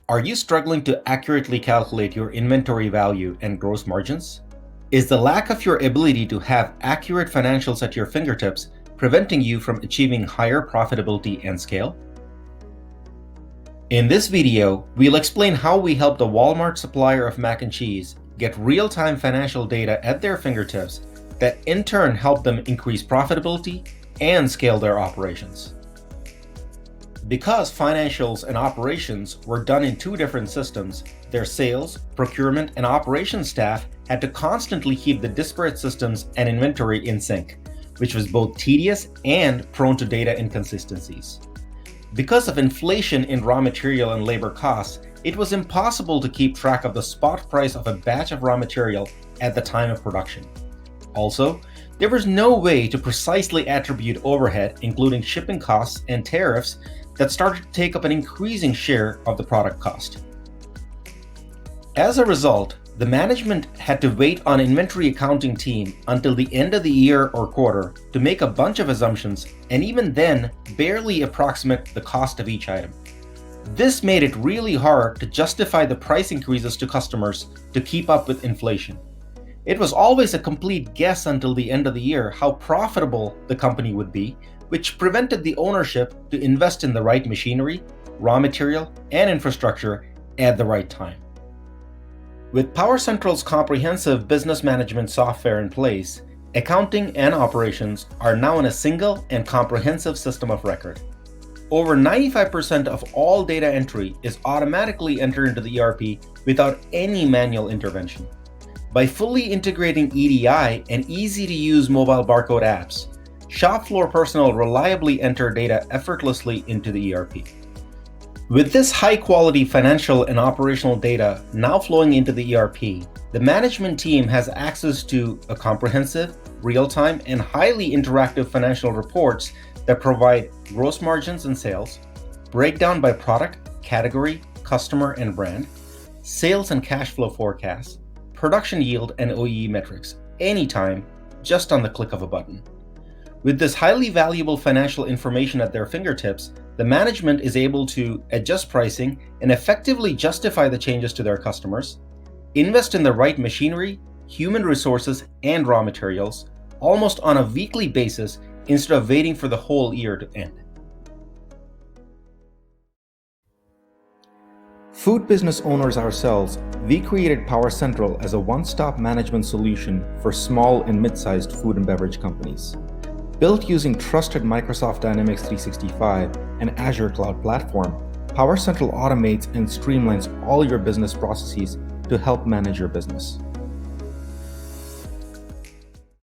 Are you struggling to accurately calculate your inventory value and gross margins? Is the lack of your ability to have accurate financials at your fingertips preventing you from achieving higher profitability and scale? In this video, we'll explain how we help the Walmart supplier of mac and cheese get real-time financial data at their fingertips that in turn help them increase profitability and scale their operations. Because financials and operations were done in two different systems, their sales, procurement, and operations staff had to constantly keep the disparate systems and inventory in sync, which was both tedious and prone to data inconsistencies. Because of inflation in raw material and labor costs, it was impossible to keep track of the spot price of a batch of raw material at the time of production. Also, there was no way to precisely attribute overhead, including shipping costs and tariffs, that started to take up an increasing share of the product cost. As a result, the management had to wait on inventory accounting team until the end of the year or quarter to make a bunch of assumptions, and even then barely approximate the cost of each item. This made it really hard to justify the price increases to customers to keep up with inflation. It was always a complete guess until the end of the year how profitable the company would be, which prevented the ownership to invest in the right machinery, raw material, and infrastructure at the right time. With PowerCentral's comprehensive business management software in place, accounting and operations are now in a single and comprehensive system of record. Over 95% of all data entry is automatically entered into the ERP without any manual intervention. By fully integrating EDI and easy-to-use mobile barcode apps, shop floor personnel reliably enter data effortlessly into the ERP. With this high-quality financial and operational data now flowing into the ERP, the management team has access to a comprehensive, real-time, and highly interactive financial reports that provide gross margins and sales, breakdown by product, category, customer, and brand, sales and cash flow forecasts, production yield and OEE metrics, anytime, just on the click of a button. With this highly valuable financial information at their fingertips, the management is able to adjust pricing and effectively justify the changes to their customers, invest in the right machinery, human resources, and raw materials, almost on a weekly basis instead of waiting for the whole year to end. Food business owners ourselves, we created PowerCentral as a one-stop management solution for small and mid-sized food and beverage companies. Built using trusted Microsoft Dynamics 365 and Azure Cloud Platform, PowerCentral automates and streamlines all your business processes to help manage your business.